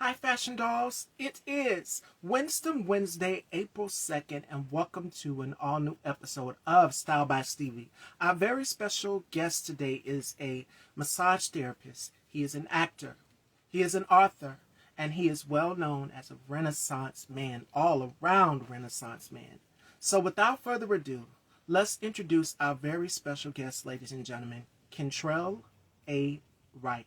Hi, Fashion Dolls. It is Wednesday, April 2nd, and welcome to an all new episode of Style by Stevie. Our very special guest today is a massage therapist. He is an actor, he is an author, and he is well known as a Renaissance man, all around Renaissance man. So, without further ado, let's introduce our very special guest, ladies and gentlemen, Kentrell A. Wright.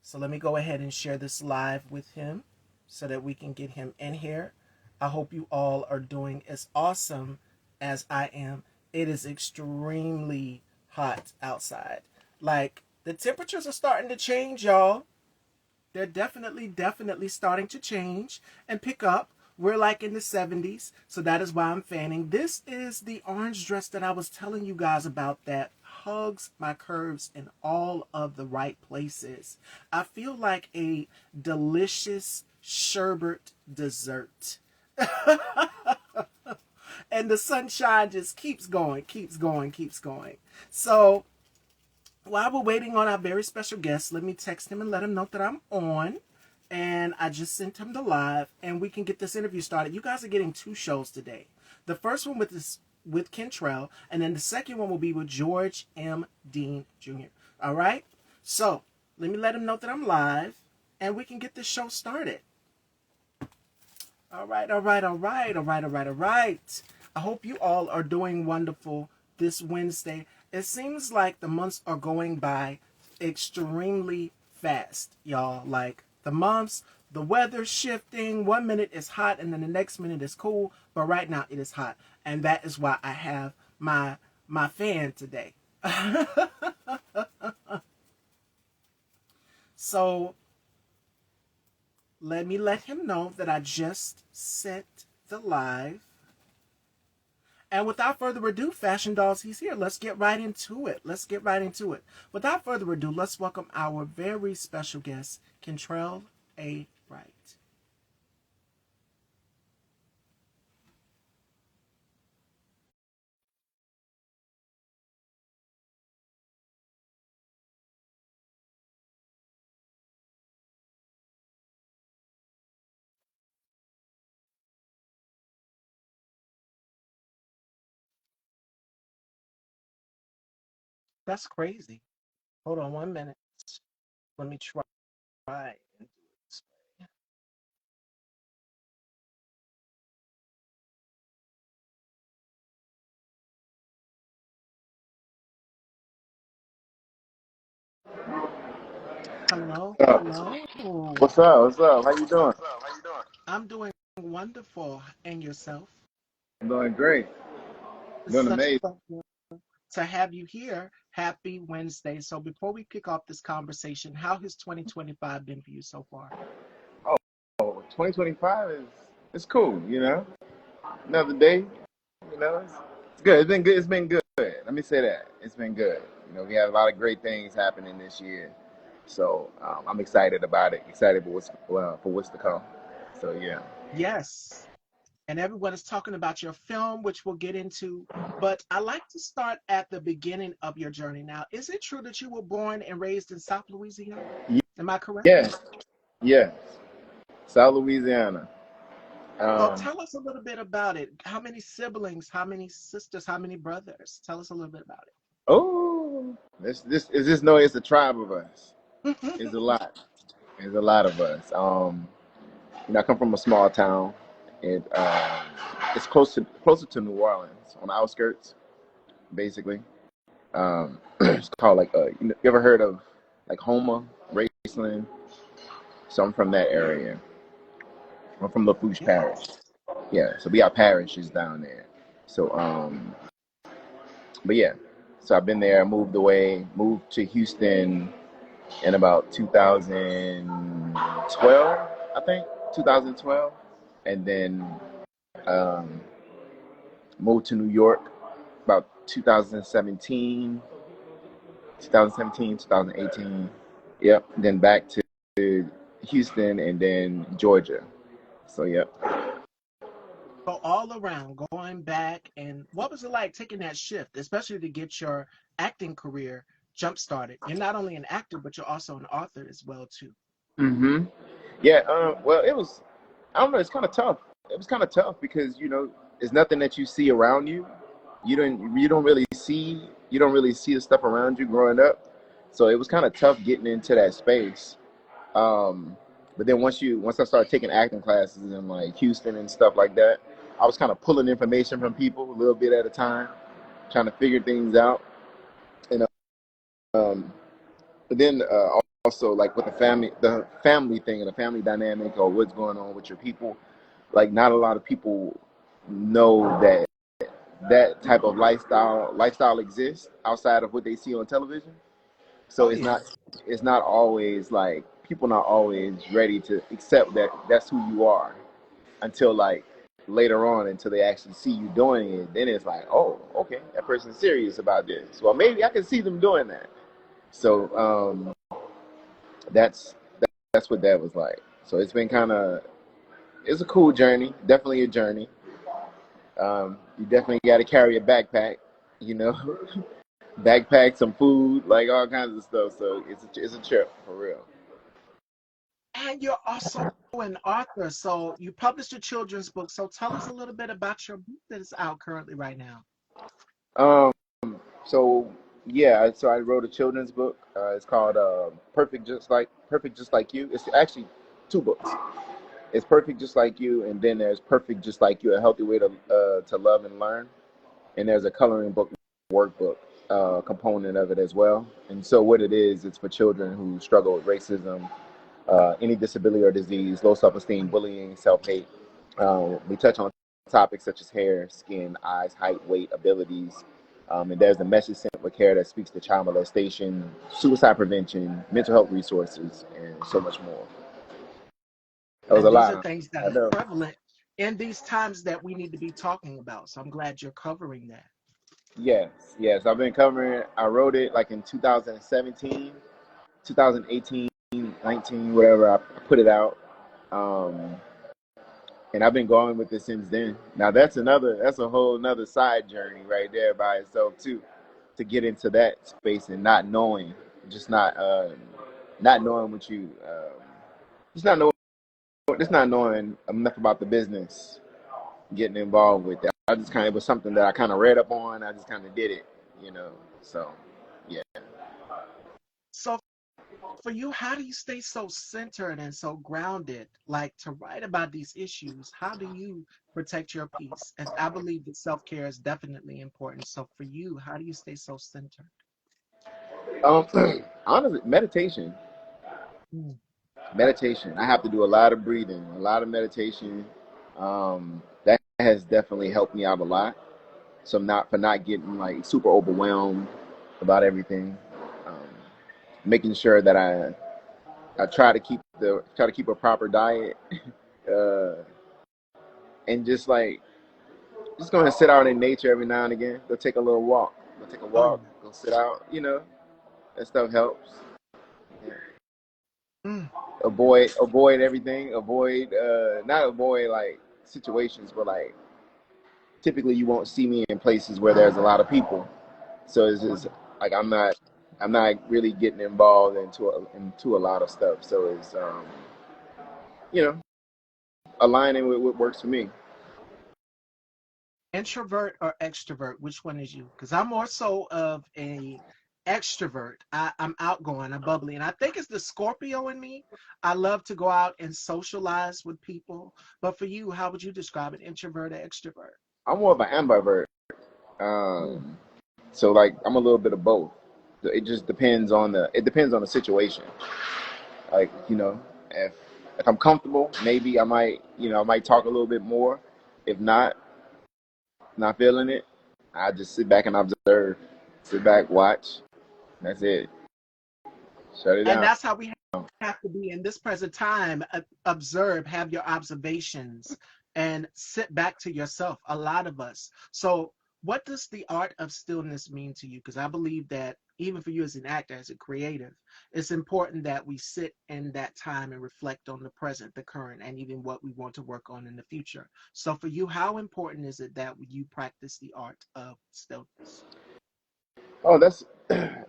So let me go ahead and share this live with him so that we can get him in here. I hope you all are doing as awesome as I am. It is extremely hot outside. Like, the temperatures are starting to change, y'all. They're definitely starting to change and pick up. We're like in the 70s, so that is why I'm fanning. This is the orange dress that I was telling you guys about that hugs my curves in all of the right places. I feel like a delicious sherbet dessert. And the sunshine just keeps going. So while we're waiting on our very special guest, let me text him and let him know that I'm on. And I just sent him the live, and we can get this interview started. You guys are getting two shows today. The first one with Kentrell, and then the second one will be with George M. Dean Jr. All right? So let me let him know that I'm live, and we can get this show started. All right. I hope you all are doing wonderful this Wednesday. It seems like the months are going by extremely fast, y'all. Like, the months, the weather's shifting. 1 minute is hot and then the next minute is cool. But right now it is hot. And that is why I have my fan today. So let me let him know that I just sent the live. And without further ado, Fashion Dolls, he's here. Let's get right into it. Without further ado, let's welcome our very special guest, Kentrell A. Wright. That's crazy. Hold on 1 minute. Let me try and do it this way. Hello, up? hello. What's up? What's up? How you doing? I'm doing wonderful. And yourself? I'm doing great. It's Doing such a amazing. pleasure to have you here. Happy Wednesday. So before we kick off this conversation, how has 2025 been for you so far? Oh, 2025 is it's cool. Another day. It's good. It's been good. It's been good. Let me say that it's been good. We have a lot of great things happening this year, so I'm excited about it. Excited for what's to come. So yeah. Yes. And everyone is talking about your film, which we'll get into. But I like to start at the beginning of your journey. Now, is it true that you were born and raised in South Louisiana? Am I correct? Yes. Yes. South Louisiana. Well, Um, tell us a little bit about it. How many siblings, how many sisters, how many brothers? Tell us a little bit about oh, this is this no. It's a tribe of us. it. It's a lot. There's a lot of us. I come from a small town. It's closer to New Orleans, on the outskirts, basically. It's called like you ever heard of like Houma, Raceland? So I'm from that area. I'm from Lafourche Parish. Yes. Yeah, so we got parishes down there. So but yeah, so I've been there. Moved away, moved to Houston in about 2012, I think 2012, and then um, moved to New York about 2017, 2018. Yep. Then back to Houston and then Georgia. So yep. So all around, going back, and what was it like taking that shift, especially to get your acting career jump started? You're not only an actor, but you're also an author as well too. hmm Yeah. Well, it was. I don't know. It's kind of tough. It was kind of tough because it's nothing that you see around you. You don't really see the stuff around you growing up. So it was kind of tough getting into that space. Um, but then once I started taking acting classes in like Houston and stuff like that, I was kind of pulling information from people a little bit at a time, trying to figure things out. And um, but then also like with the family thing and the family dynamic or what's going on with your people, like not a lot of people know that that type of lifestyle exists outside of what they see on television. So Oh it's yeah. not always like people not always ready to accept that that's who you are until like later on until they actually see you doing it. Then it's like, oh, okay, that person's serious about this. Well, maybe I can see them doing that. So that's that's what that was like. So it's been kind of it's a cool journey, definitely a journey. You definitely got to carry a backpack, you know, backpack, some food, like all kinds of stuff. So it's a trip for real. And you're also an author, so you published a children's book. So tell us a little bit about your book that is out currently right now. Um, so yeah, so I wrote a children's book. It's called Perfect Just Like You. It's actually two books. It's Perfect Just Like You, and then there's Perfect Just Like You: A Healthy Way to Love and Learn. And there's a coloring book workbook component of it as well. And so what it is, it's for children who struggle with racism, any disability or disease, low self-esteem, bullying, self-hate. We touch on topics such as hair, skin, eyes, height, weight, abilities. And there's a message sent with care that speaks to child molestation, suicide prevention, mental health resources, and so much more. That was And a these are lot. things that I are know. prevalent in these times that we need to be talking about. So I'm glad you're covering that. Yes, yes. I've been covering it. I wrote it like in 2017, 2018, 19, whatever. I put it out. Um, and I've been going with it since then. Now that's a whole another side journey right there by itself too, to get into that space and not knowing, just not knowing what you, just not knowing, just not knowing enough about the business, getting involved with that. I just kind of, it was something that I kind of read up on. I just kind of did it, you know. So yeah. So for you, how do you stay so centered and so grounded, like to write about these issues? How do you protect your peace? As I believe that self-care is definitely important. So for you, how do you stay so centered? Um, honestly, Mm. meditation. I have to do a lot of breathing, a lot of meditation. That has definitely helped me out a lot. So not for not getting like super overwhelmed about everything. Um, Making sure that I try to keep a proper diet, uh, and just going to sit out in nature every now and again. Go take a little walk. Go take a Oh walk. yeah. Go sit out. That stuff helps. Yeah. Mm. Avoid everything. Avoid not avoid like situations, but like typically you won't see me in places where there's a lot of people. So it's Oh just yeah. like I'm not really getting involved into a lot of stuff. So it's you know aligning with what works for me. Introvert or extrovert? Which one is you? Because I'm more so of a extrovert. I'm outgoing, I'm bubbly, and I think it's the Scorpio in me. I love to go out and socialize with people. But for you, how would you describe it? Introvert or extrovert? I'm more of an ambivert. Mm. Um, so like I'm a little bit of both. It just depends on the situation. Like if I'm comfortable, maybe I might talk a little bit more. If not feeling it, I just sit back and observe. Sit back, watch. That's it. Shut it And down. that's how we have to be in this present time. Observe, have your observations, and sit back to yourself. A lot of us. So, what does the art of stillness mean to you? Because I believe that even for you as an actor, as a creative, it's important that we sit in that time and reflect on the present, the current, and even what we want to work on in the future. So, for you, how important is it that you practice the art of stillness? Oh, that's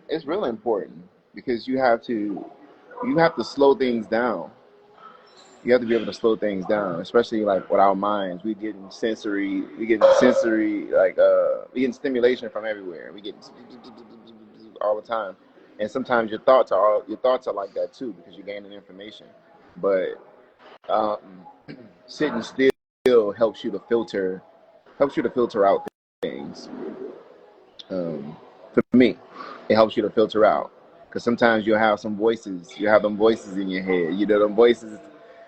it's really important because you have to slow things down. you have to be able to slow things down, especially like with our minds. We getting sensory, like we getting stimulation from everywhere. We getting all the time, and sometimes your thoughts are like that too because you're gaining information. But um, sitting still helps you to filter out things. For me, it helps you to filter out because sometimes you have them voices in your head. You know, them voices.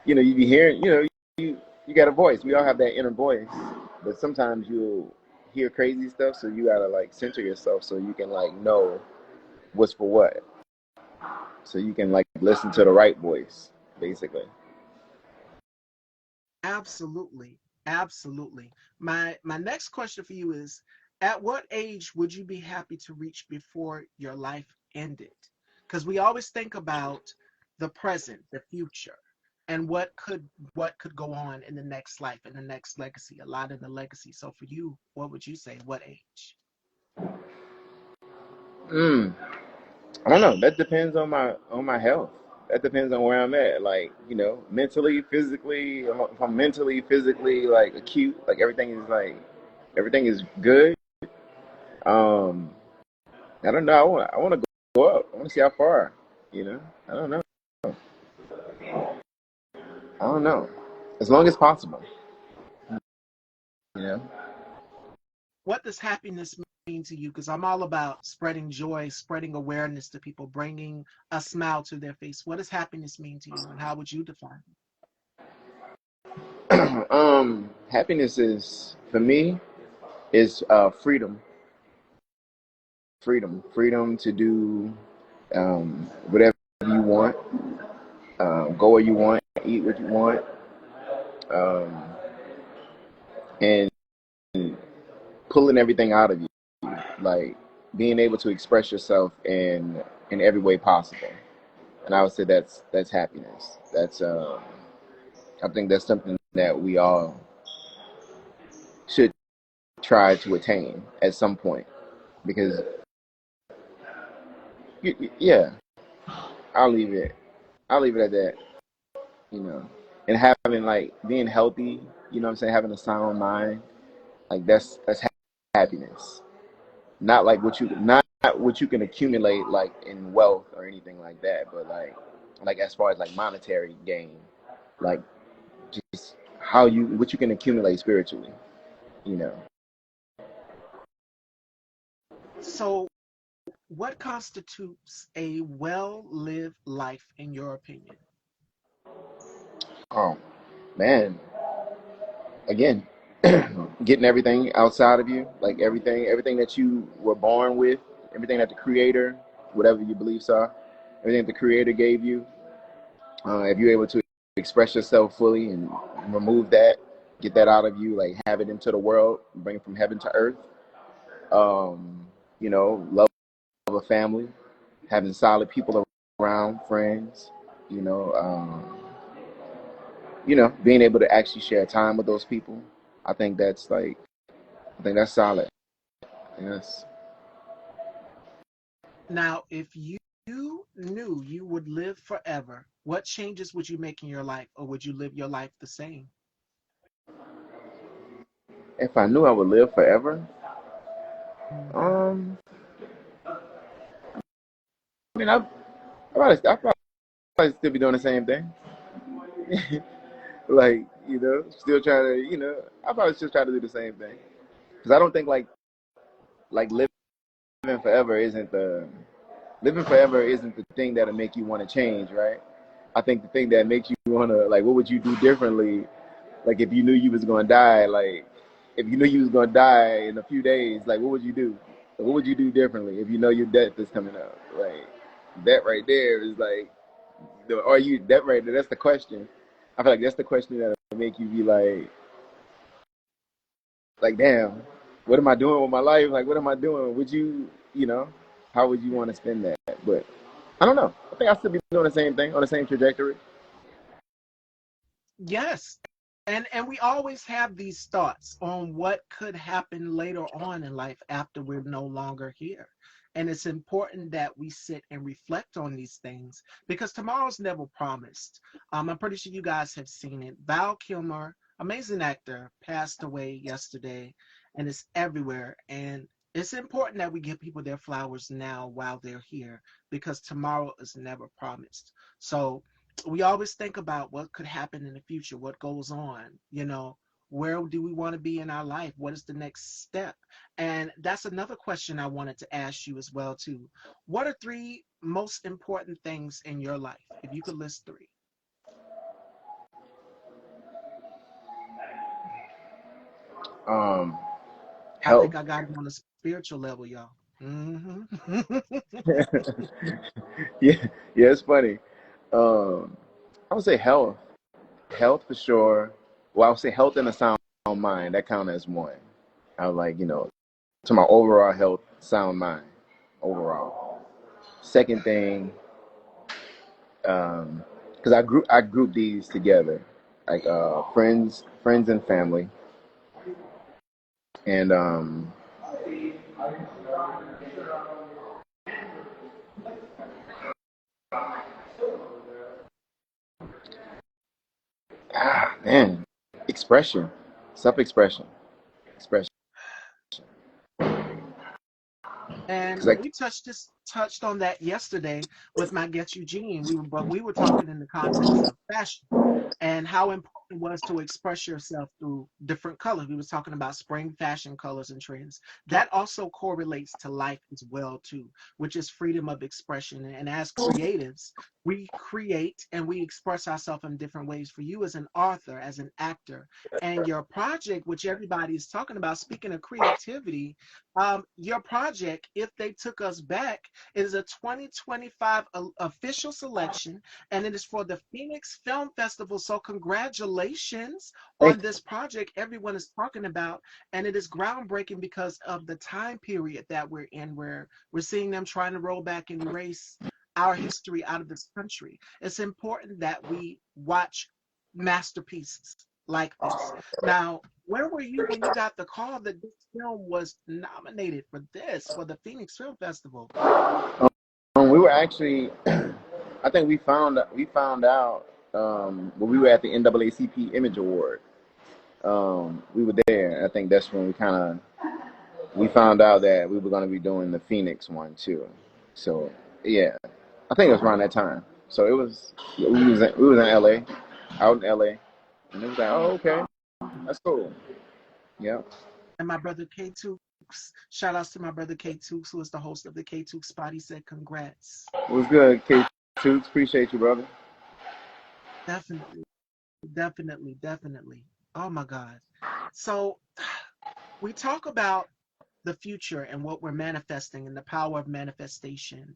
You know, you be hearing. You got a voice. We all have that inner voice, but sometimes you'll hear crazy stuff. So you gotta like center yourself so you can like know what's for what. So you can like listen to the right voice, basically. Absolutely. Absolutely. My next question for you is, at what age would you be happy to reach before your life ended? Because we always think about the present, the future, and what could go on in the next life, in the next legacy, a lot in the legacy. So for you, what would you say? What age? Mm, I don't know. That depends on my health. That depends on where I'm at. Like mentally, physically. If I'm mentally, physically, like acute, everything is good. Um, I don't know. I want to go up. I want to see how far. You know. I don't know. I don't know. As long as possible. You know. What does happiness mean to you? Because I'm all about spreading joy, spreading awareness to people, bringing a smile to their face. What does happiness mean to you, and how would you define it? Happiness is for me is freedom. Freedom to do whatever you want, go where you want, eat what you want, um, and pulling everything out of you, like being able to express yourself in every way possible. And I would say that's happiness. I think that's something that we all should try to attain at some point because yeah, I'll leave it. I'll leave it at that. You know, and having like being healthy. You know what I'm saying? Having a sound mind. Like that's happiness. Not what you can accumulate like in wealth or anything like that, but like as far as like monetary gain, like just how you what you can accumulate spiritually, you know. So, what constitutes a well lived life in your opinion? Oh man, again, getting everything outside of you, like everything that you were born with, everything that the creator, whatever your beliefs are, everything that the creator gave you, if you're able to express yourself fully and remove that, get that out of you, like have it into the world, bring it from heaven to earth. Um, love a family, having solid people around, friends. You know, um, being able to actually share time with those people. I think that's like, I think that's solid. Yes. Now, if you knew you would live forever, what changes would you make in your life, or would you live your life the same? If I knew I would live forever, Hmm. um, I mean, I probably still be doing the same thing. Like still trying to I probably still try to do the same thing because I don't think like forever isn't the living forever isn't the thing that'll make you want to change, right? I think the thing that makes you want to like what would you do differently, like if you knew you was gonna die, like if you knew you was gonna die in a few days, like what would you do? What would you do differently if you know your death is coming up? Like that right there is like are you that right there? That's the question. I feel like that's the question that'll make you be like, damn, what am I doing with my life? Like, what am I doing? Would you, how would you want to spend that? But I don't know. I think I still be doing the same thing on the same trajectory. Yes. And we always have these thoughts on what could happen later on in life after we're no longer here. And it's important that we sit and reflect on these things because tomorrow's never promised. I'm pretty sure you guys have seen it. Val Kilmer, amazing actor, passed away yesterday, and it's everywhere. And it's important that we give people their flowers now while they're here because tomorrow is never promised. So we always think about what could happen in the future, what goes on, where do we want to be in our life? What is the next step? And that's another question I wanted to ask you as well too. What are three most important things in your life? If you could list three. Um, I think Health. I got it on a spiritual level, y'all. Hmm. Yeah, yeah, it's funny. Um, I would say health. Health for sure. Well, I would say health and a sound mind. That count as one. I was like, to my overall health, sound mind, overall. Second thing, because I group these together, like friends and family, and man, expression, self-expression, expression. And Because like, we touched on that yesterday with my guest Eugene. We were talking in the context of fashion and how important it was to express yourself through different colors. We was talking about spring fashion colors and trends. That also correlates to life as well too, which is freedom of expression. And as creatives, we create and we express ourselves in different ways. For you as an author, as an actor, and your project, which everybody is talking about, speaking of creativity, your project, If They Took Us Back, is a 2025 official selection, and it is for the Phoenix Film Festival. So congratulations on thank this project everyone is talking about, and it is groundbreaking because of the time period that we're in, where we're seeing them trying to roll back and erase our history out of this country. It's important that we watch masterpieces like this. Now, where were you when you got the call that this film was nominated for this, for the Phoenix Film Festival? we were actually, I think we found out when we were at the NAACP Image Award. We were there. I think that's when we found out that we were going to be doing the Phoenix one too. So yeah, I think it was around that time. So we was in LA, out in LA, and it was like, oh, okay, that's cool. Yeah, And my brother K Tooks, shout outs to my brother K Tooks, who is the host of the K Tooks spot. He said, congrats. it was good. K Toots, appreciate you, brother. Definitely, definitely, definitely. Oh my God. So we talk about the future and what we're manifesting and the power of manifestation.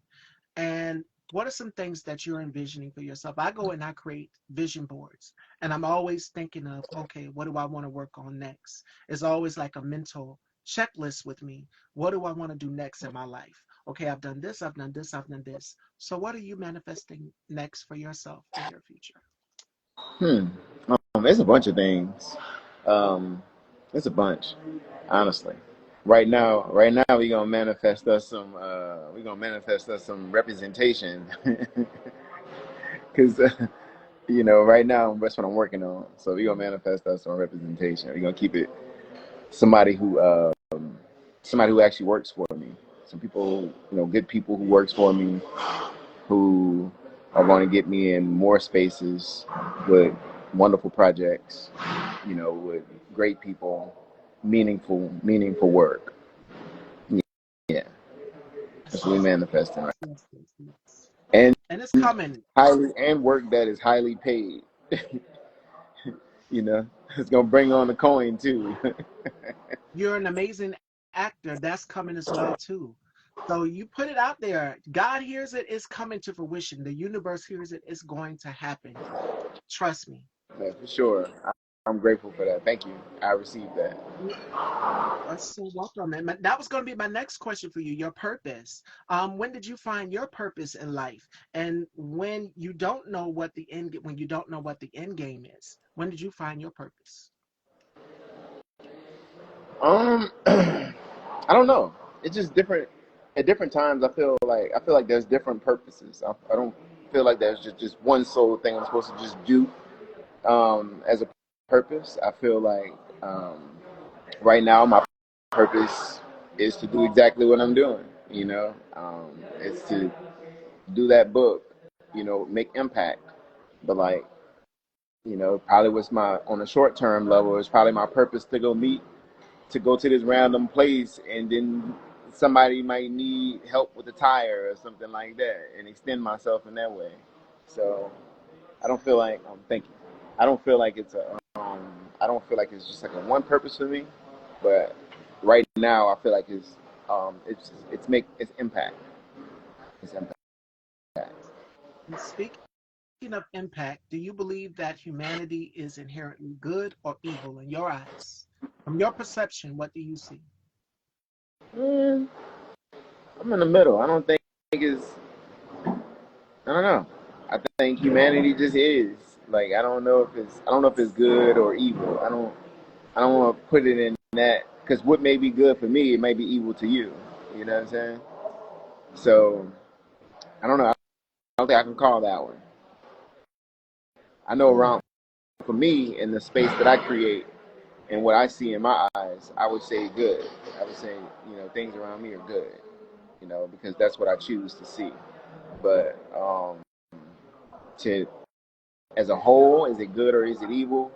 And what are some things that you're envisioning for yourself? I go and I create vision boards, and I'm always thinking of, okay, what do I want to work on next? It's always like a mental checklist with me. What do I want to do next in my life? Okay, I've done this, I've done this, I've done this. So, what are you manifesting next for yourself in your future? Hmm. It's a bunch of things. Um, it's a bunch, honestly. Right now, we're gonna manifest us some representation, because right now that's what I'm working on. So we're gonna manifest us some representation. We're gonna keep it somebody who actually works for me. Some people, good people who works for me, who are going to get me in more spaces with wonderful projects, with great people, meaningful work. Yeah, that's what we Yes, manifesting, right? yes, yes, yes, yes. And And it's coming. work that is highly paid. It's gonna bring on the coin too. You're an amazing actor. That's coming as well too. So you put it out there. God hears it. It's coming to fruition. The universe hears it. It's going to happen. Trust me. Yeah, for sure. I'm grateful for that. Thank you. I received that. You are so welcome. And that was going to be my next question for you. Your purpose. When did you find your purpose in life? And when you don't know what the end game is, when did you find your purpose? I don't know. It's just different. at different times, I feel like there's different purposes. I don't feel like there's just one sole thing I'm supposed to just do as a purpose. I feel like right now my purpose is to do exactly what I'm doing. It's to do that book. Make impact. But like, probably was my on a short term level. It's probably my purpose to go to this random place, and then somebody might need help with a tire or something like that, and extend myself in that way. So I don't feel like thank you. I don't feel like I don't feel like it's just like a one purpose for me, but right now I feel like it's impact. It's impact. And speaking of impact, do you believe that humanity is inherently good or evil in your eyes? From your perception, what do you see? Mm, I'm in the middle. I don't think it's. I don't know. I think humanity just is. Like I don't know if it's good or evil. I don't want to put it in that because what may be good for me, it may be evil to you. You know what I'm saying? So I don't know. I don't think I can call that one. I know Hmm. around for me in the space that I create and what I see in my eyes, I would say good. I would say things around me are good. Because that's what I choose to see. But to as a whole, is it good or is it evil?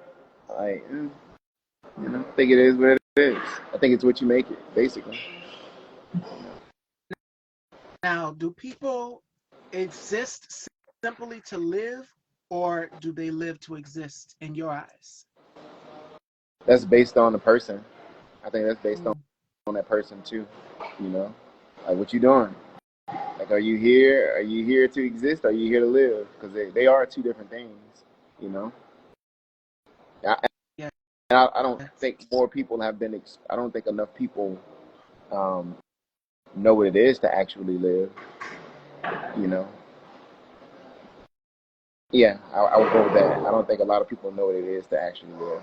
I I think it is what it is. I think it's what you make it, basically. Now, do people exist simply to live, or do they live to exist in your eyes? That's based on the person. I think that's based Hmm. on that person too. You know, like what you doing? Like, are you here? Are you here to exist? Are you here to live? Because they are two different things. You know, I, Yes. and I don't think more people have been. I don't think enough people um, know what it is to actually live. You know, yeah, I would go with that. I don't think a lot of people know what it is to actually live.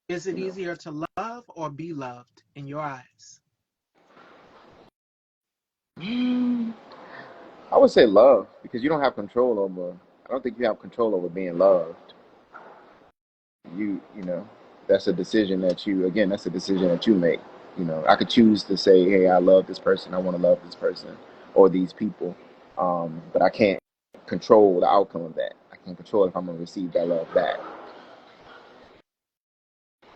Is it You know. easier to love or be loved in your eyes? I would say love because you don't have control over. I don't think you have control over being loved. You know, that's a decision that you again. That's a decision that you make. I could choose to say, "Hey, I love this person. I want to love this person or these people," but I can't control the outcome of that. I can't control if I'm gonna receive that love back.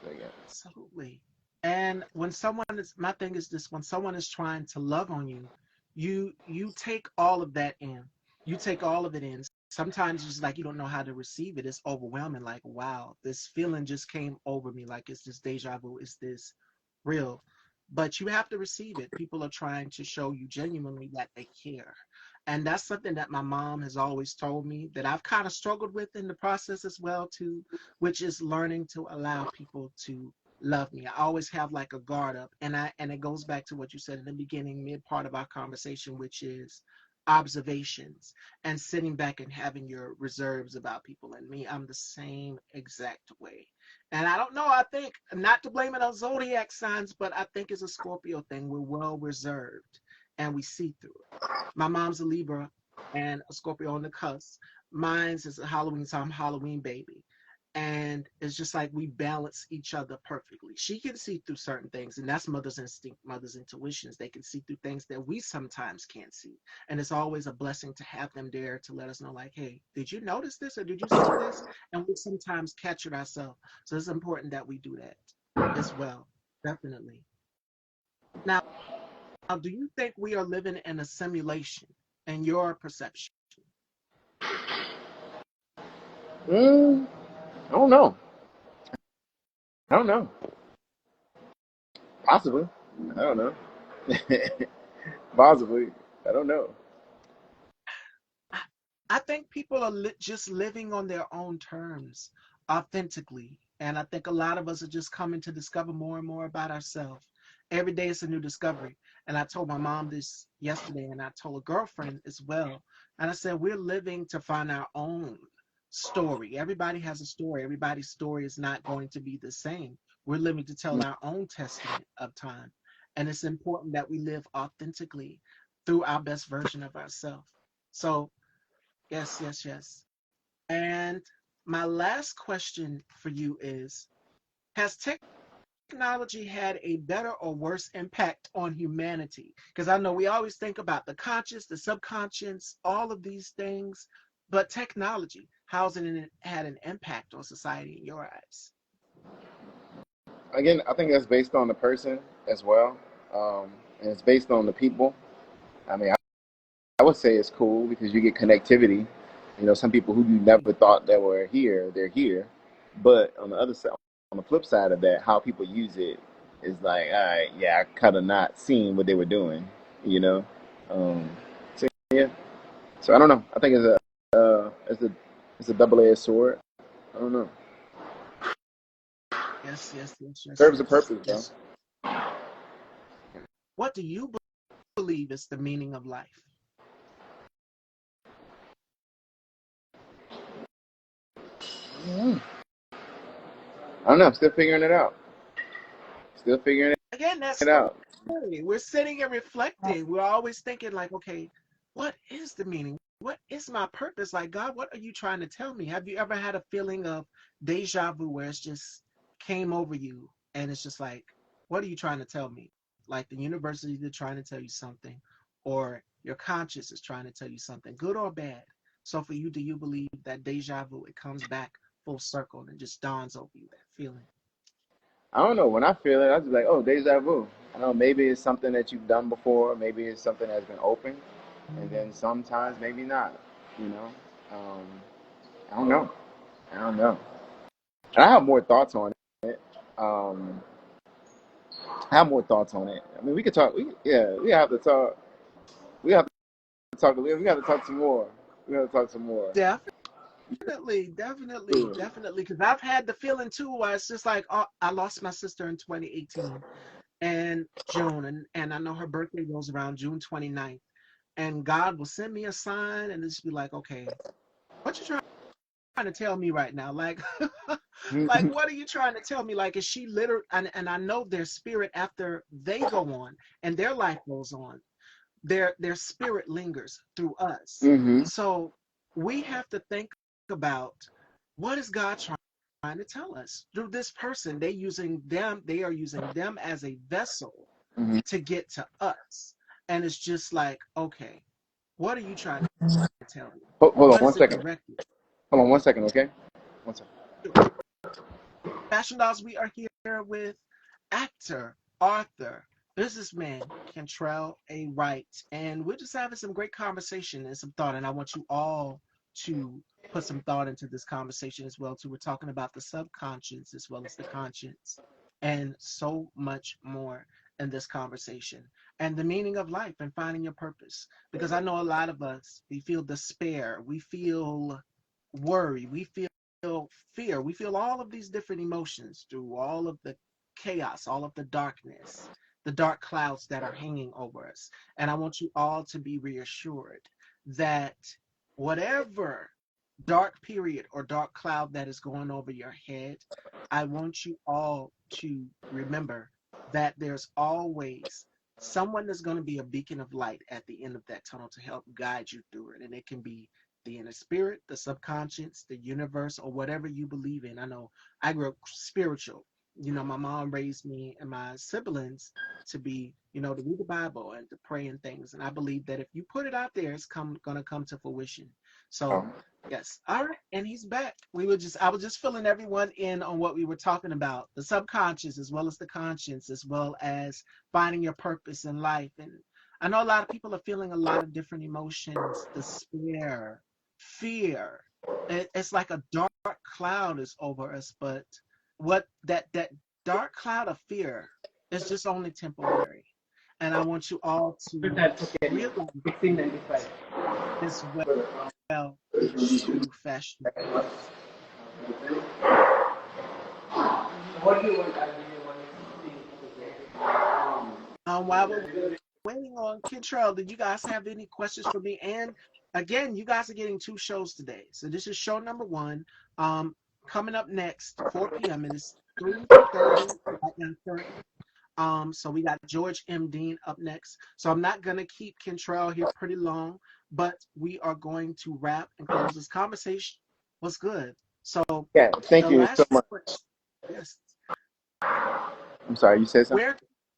So yeah. Absolutely. And when someone is, my thing is this, when someone is trying to love on you, you take all of that in. You take all of it in. Sometimes it's just like you don't know how to receive it. It's overwhelming. Like, wow, this feeling just came over me. Like it's this deja vu. Is this real? But you have to receive it. People are trying to show you genuinely that they care. And that's something that my mom has always told me that I've kind of struggled with in the process as well too, which is learning to allow people to love me. I always have like a guard up, and it goes back to what you said in the beginning, mid part of our conversation, which is observations and sitting back and having your reserves about people. And me, I'm the same exact way. And I don't know, I think not to blame it on zodiac signs, but I think it's a Scorpio thing. We're well reserved and we see through it. My mom's a Libra and a Scorpio on the cusp. Mine's is a Halloween, so I'm Halloween baby, and it's just like we balance each other perfectly. She can see through certain things, and that's mother's instinct, mother's intuitions. They can see through things that we sometimes can't see, and it's always a blessing to have them there to let us know, like, hey, did you notice this or did you see this? And we sometimes catch it ourselves, so it's important that we do that as well. Definitely. Now, do you think we are living in a simulation in your perception? Mm, I don't know. I don't know. Possibly. I don't know. Possibly. I don't know. I think people are just living on their own terms authentically. And I think a lot of us are just coming to discover more and more about ourselves. Every day it's a new discovery. And I told my mom this yesterday, and I told a girlfriend as well. And I said, we're living to find our own story. Everybody has a story. Everybody's story is not going to be the same. We're living to tell our own testament of time. And it's important that we live authentically through our best version of ourselves. So, yes, yes, yes. And my last question for you is, has technology had a better or worse impact on humanity? Because I know we always think about the conscious, the subconscious, all of these things, but technology, how's it had an impact on society in your eyes? Again, I think that's based on the person as well, and it's based on the people. I mean, I would say it's cool because you get connectivity. Some people who you never thought that were here, they're here. But on the other side, on the flip side of that, how people use it is like, all right, yeah, I kind of not seeing what they were doing, you know. Um, so yeah, so I don't know. I think it's a double-edged sword. I don't know. Yes, yes, yes, yes, Serves a yes, purpose though. yes. What do you believe is the meaning of life? Mm. I don't know. I'm still figuring it out. Still figuring Again, it that's out. okay. We're sitting and reflecting. We're always thinking, like, okay, what is the meaning? What is my purpose? Like, God, what are you trying to tell me? Have you ever had a feeling of deja vu where it's just came over you and it's just like, what are you trying to tell me? Like the universe is either trying to tell you something or your conscience is trying to tell you something, good or bad. So for you, do you believe that deja vu, it comes back full circle and just dawns over you, that feeling? I don't know. When I feel it, I just like, oh, deja vu. I don't know. Maybe it's something that you've done before. Maybe it's something that's been opened, and Mm. then sometimes maybe not. You know. Um, I don't know. I don't know. And I have more thoughts on it. Um, I have more thoughts on it. I mean, we could talk. Yeah, we have to talk. We have to talk. We have to talk some more. We have to talk some more. Definitely, definitely, Cool. definitely. Because I've had the feeling too where it's just like, oh, I lost my sister in 2018 and June, and I know her birthday goes around June 29th. And God will send me a sign and just be like, okay, what you trying to tell me right now? Like, like, what are you trying to tell me? Like, is she literally, and I know their spirit after they go on and their life goes on, their spirit lingers through us. Mm-hmm. So we have to think about what is God trying to tell us through this person. They are using them as a vessel Mm-hmm. to get to us. And it's just like, okay, what are you trying to tell me? Hold on What one is it second. directed? Hold on one second, okay? One second. Sure. Fashion Dolls, we are here with actor, author, businessman, Kentrell A. Wright. And we're just having some great conversation and some thought. And I want you all to put some thought into this conversation as well, too. We're talking about the subconscious as well as the conscience and so much more in this conversation. And the meaning of life and finding your purpose. Because I know a lot of us, we feel despair, we feel worry, we feel fear. We feel all of these different emotions through all of the chaos, all of the darkness, the dark clouds that are hanging over us. And I want you all to be reassured that whatever dark period or dark cloud that is going over your head, I want you all to remember that there's always someone that's going to be a beacon of light at the end of that tunnel to help guide you through it. And it can be the inner spirit, the subconscious, the universe, or whatever you believe in. I know I grew up spiritual. My mom raised me and my siblings to be, to read the Bible and to pray and things. And I believe that if you put it out there, it's gonna come to fruition. So Oh, yes. All right. And he's back. I was just filling everyone in on what we were talking about, the subconscious as well as the conscience, as well as finding your purpose in life. And I know a lot of people are feeling a lot of different emotions, despair, fear. It's like a dark cloud is over us, but that dark cloud of fear is just only temporary. And I want you all to That's okay. realize 1695. as well to fashion dolls. What do you want? While we're waiting on Kentrell, did you guys have any questions for me? And again, you guys are getting two shows today. So this is show number one. Um, Coming up next, 4 p.m. It is 3:30 at 9:30. So we got George M. Dean up next. So I'm not gonna keep Kentrell here pretty long, but we are going to wrap and close this conversation. What's good? So Yeah, thank the you so last much. yes, I'm sorry, you said something? where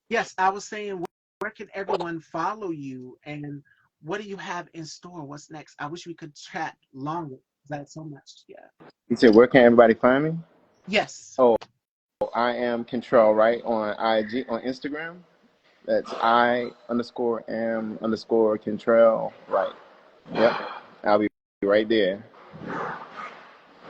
yes, I was saying where can everyone follow you and what do you have in store? What's next? I wish we could chat longer. That's so much. Yeah. You said, where can everybody find me? Yes. Oh, I am Kentrell, right, on IG, on Instagram. That's I_am_Kentrell, right. Yep, I'll be right there.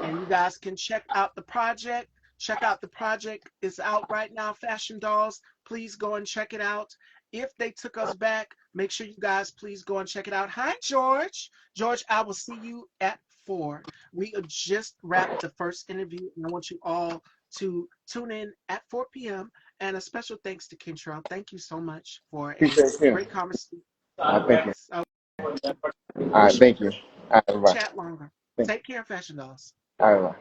And you guys can check out the project. Check out the project. It's out right now, Fashion Dolls. Please go and check it out. If they took us back, make sure you guys please go and check it out. Hi, George. George, I will see you at 4. We just wrapped the first interview, and I want you all to tune in at 4 p.m. And a special thanks to Kentrell. Thank you so much for a Appreciate you. great conversation. Thank you. Yes, I All right, wish we thank could you. All right, bye. chat longer. Thank you. Take care, Fashion Dolls. All right, bye.